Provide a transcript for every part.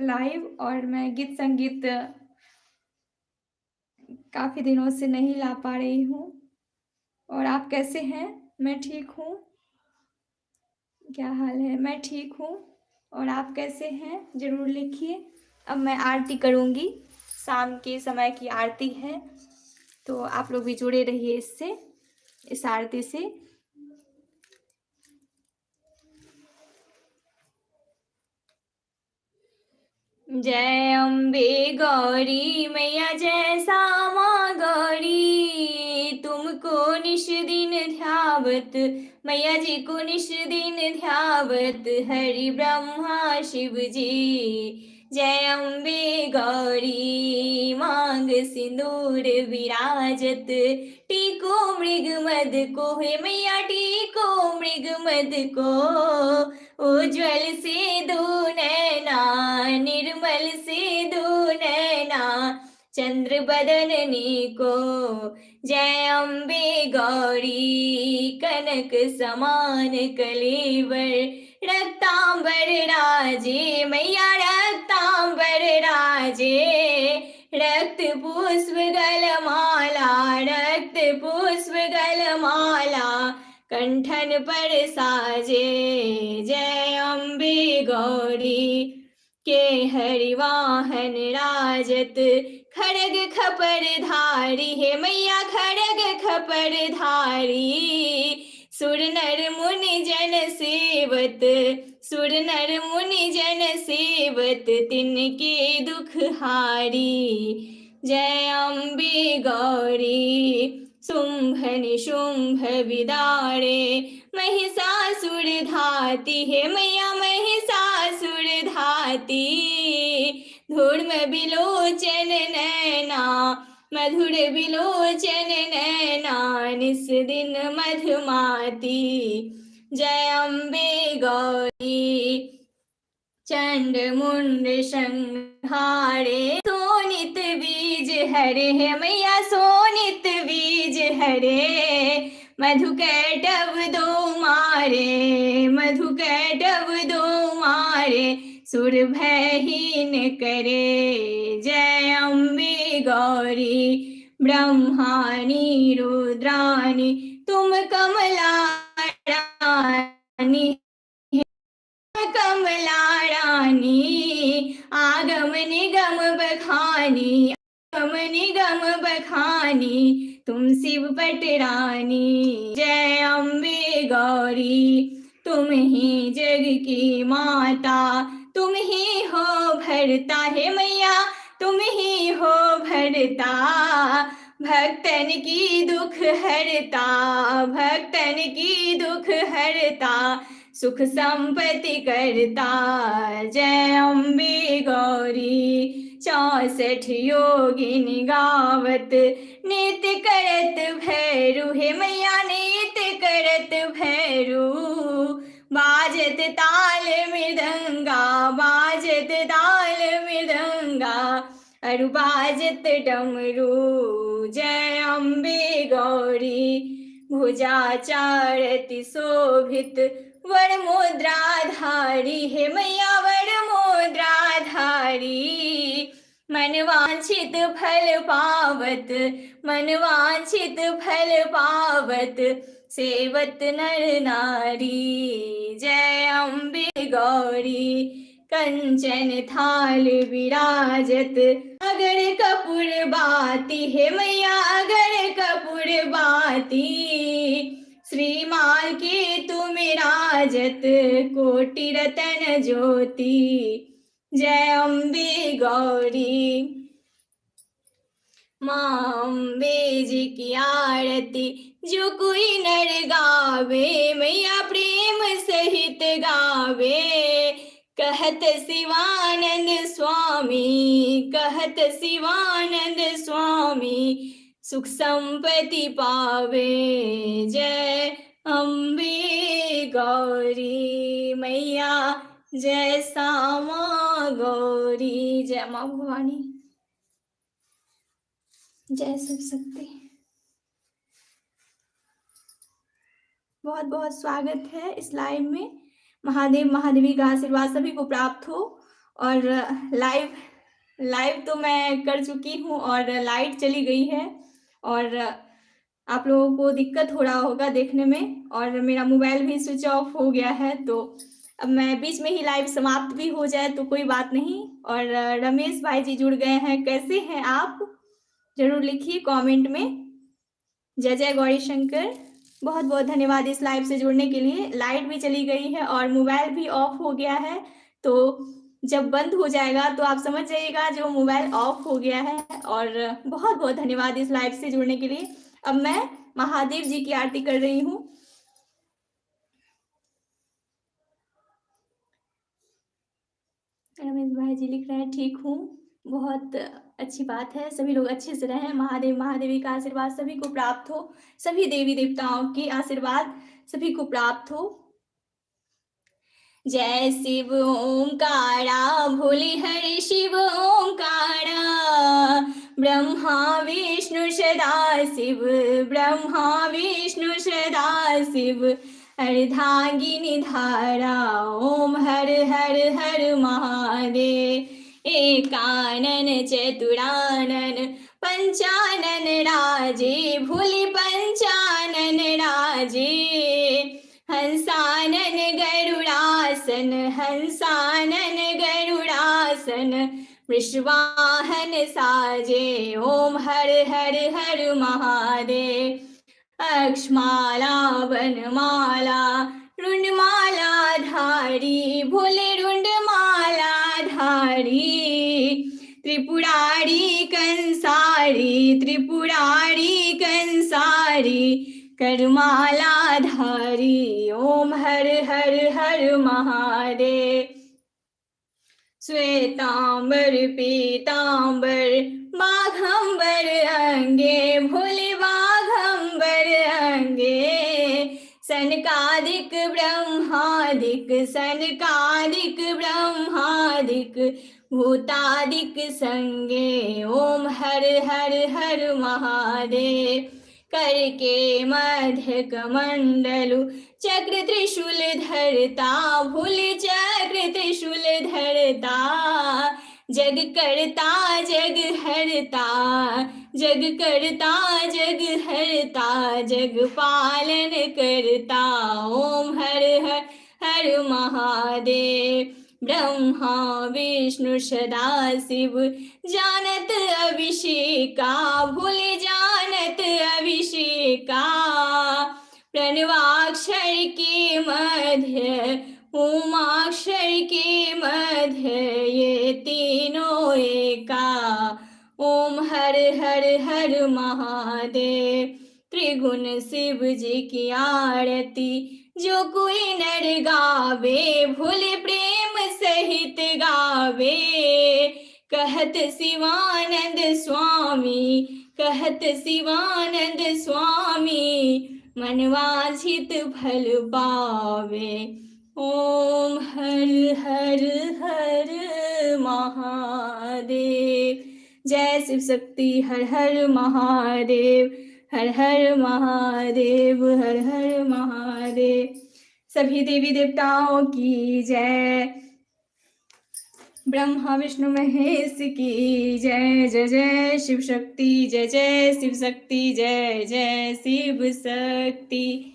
Live, और मैं गीत संगीत काफ़ी दिनों से नहीं ला पा रही हूँ। और आप कैसे हैं? मैं ठीक हूँ। क्या हाल है? मैं ठीक हूँ। और आप कैसे हैं? ज़रूर लिखिए। अब मैं आरती करूँगी, शाम के समय की आरती है, तो आप लोग भी जुड़े रहिए इससे, इस आरती से। जय अम्बे गौरी मैया, जय श्यामा गौरी, तुमको निश दिन ध्यावत, मैया जी को निश दिन ध्यावत, हरि ब्रह्मा शिव जी। जय अम्बे गौरी मांग सिंदूर विराजत, टीको मृग मद को है मैया, टीको मृग मद को, उज्ज्वल से दो नैना, निर्मल से दो नैना, चंद्र बदननी को। जय अम्बे गौरी कनक समान कलेवर, रक्तांबर राजे मैया, रक्तांबर राजे, रक्त पुष्प गलमाला, रक्त पुष्प गलमाला, कंठन पर साजे। जय अम्बे गौरी के हरिवाहन राजत, खड़ग खपर धारी है मैया, खड़ग खपर धारी, सुर नर मुनि जन सेवत, सुर नर मुनि जन सेवत, तिनके दुख हारी। जय अम्बे गौरी शुंभ निशुंभ विदारे, महिषासुर धाती है मैया, महिषासुर धाती, धूर्म बिलोचन नैना, मधुर बिलोचन नैना, निस दिन मधुमाती। जय अम्बे गौरी चंड मुंड संहारे, सोनित बीज हरे है मैया, सोनित बीज हरे, मधु कैटव दो मारे, मधु कैटव दो मारे, सुर भयहीन करे। जय अम्बे गौरी ब्रह्मानी रुद्रानी, तुम कमला रानी, कमला रानी, आगम निगम बखानी, आगम निगम बखानी, तुम शिव पटरानी। जय अम्बे गौरी तुम ही जग की माता, तुम ही हो भरता है मैया, तुम ही हो भरता, भक्तन की दुख हरता, भक्तन की दुख हरता, सुख संपत्ति करता। जय अम्बे गौरी 64 योगिनी गावत, नित्य करत भैरू हे मैया, नित्य करत भैरू, बाजत ताल मृदंगा, बाजत ताल मृदंगा, अरु बाजत डमरू। जय अम्बे गौरी भुजा चारति शोभित, वर मुद्राधारी हे मैया, वर मुद्राधारी, मन वांछित फल पावत, मन वांछित फल पावत, सेवत नर नारी। जय अम्बे गौरी कंचन थाल विराजत, अगर कपूर बाती हे मैया, अगर कपूर बाती, श्रीमाल के तुम राजत, कोटि रतन ज्योति। जय अम्बे गौरी माँ अम्बे जी की आरती, जो कोई नर गावे मैया, प्रेम सहित गावे, कहत शिवानंद स्वामी, कहत शिवानंद स्वामी, सुख संपत्ति पावे। जय अम्बे गौरी मैया, जय श्यामा गौरी, जय माँ भवानी, जय शिव शक्ति। बहुत बहुत स्वागत है इस लाइव में। महादेव महादेवी का आशीर्वाद सभी को प्राप्त हो और लाइव लाइव तो मैं कर चुकी हूँ और लाइट चली गई है और आप लोगों को दिक्कत हो रहा होगा देखने में और मेरा मोबाइल भी स्विच ऑफ हो गया है, तो अब मैं बीच में ही लाइव समाप्त भी हो जाए तो कोई बात नहीं। और रमेश भाई जी जुड़ गए हैं, कैसे हैं आप? जरूर लिखिए कमेंट में। जय जय गौरी शंकर। बहुत बहुत धन्यवाद इस लाइव से जुड़ने के लिए। लाइट भी चली गई है और मोबाइल भी ऑफ हो गया है, तो जब बंद हो जाएगा तो आप समझ जाइएगा जो मोबाइल ऑफ हो गया है। और बहुत बहुत धन्यवाद इस लाइव से जुड़ने के लिए। अब मैं महादेव जी की आरती कर रही हूँ। रमेश भाई जी लिख रहे हैं ठीक हूँ, बहुत अच्छी बात है। सभी लोग अच्छे से रहें। महादेव महादेवी का आशीर्वाद सभी को प्राप्त हो, सभी देवी देवताओं की आशीर्वाद सभी को प्राप्त हो। जय शिव ओंकारा, भोले हरि शिव ओंकारा, ब्रह्मा विष्णु सदा शिव, ब्रह्मा विष्णु सदा शिव, अर्धांगिनी धारा, ओम हर हर हर महादेव। एकानन चतुरानन पंचानन राजे, भोले पंचानन राजे, हंसानन गरुड़ासन, हंसानन गरुड़ासन, वृषवाहन साजे, ओम हर हर हर महादेव। अक्षमाला वनमाला रुंडमाला धारी, भोले रुंडमाला धारी, त्रिपुरारी कंसारी, त्रिपुरारी कंसारी, करमाला धारी, ओम हर हर हर महादेव। श्वेतांबर पीतांबर बाघंबर अंगे, भोले बाघंबर अंगे, सनकादिक ब्रह्मादिक, सनकादिक ब्रह्मादिक, भूतादिक संगे, ओम हर हर हर महादेव। करके मध्य कमंडलु चक्र त्रिशूल धरता, भोले चक्र त्रिशूल धरता, जग करता जग हरता, जग करता जग हरता, जग पालन करता, ओम हर हर हर महादेव। ब्रह्मा विष्णु सदा शिव, जानत अभिषेका, भोले जानत अभिषेका, प्रणवाक्षर के मध्य उमाक्षर के मध्य, ये तीनों एका, ओम हर हर हर महादेव। त्रिगुण शिव जी की आरती जो कोई नर गावे, भोले प्रेम सहित गावे, कहत शिवानंद स्वामी, कहत शिवानंद स्वामी, मनवांछित फल पावे, ओम हर हर हर महादेव। जय शिव शक्ति, हर हर महादेव, हर हर महादेव, हर हर महादेव। सभी देवी देवताओं की जय, ब्रह्मा विष्णु महेश की जय। जय जय शिव शक्ति, जय जय शिव शक्ति, जय जय शिव शक्ति।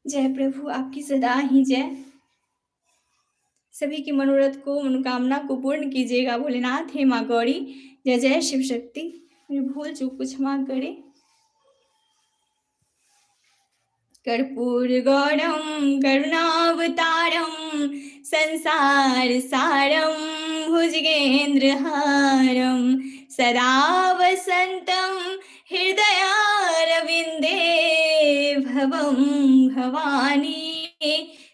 जय प्रभु, आपकी सदा ही जय। सभी की मनोरथ को, मनोकामना को पूर्ण कीजिएगा भोलेनाथ हे माँ गौरी। जय जय शिव शक्ति। मेरी भूल चूक कुछ क्षमा करे। कर्पूर गौरम करुणावतारम, संसार सारम भुजगेन्द्रहारम, सदा वसंतम हृदयारविंदे, भवम भवानी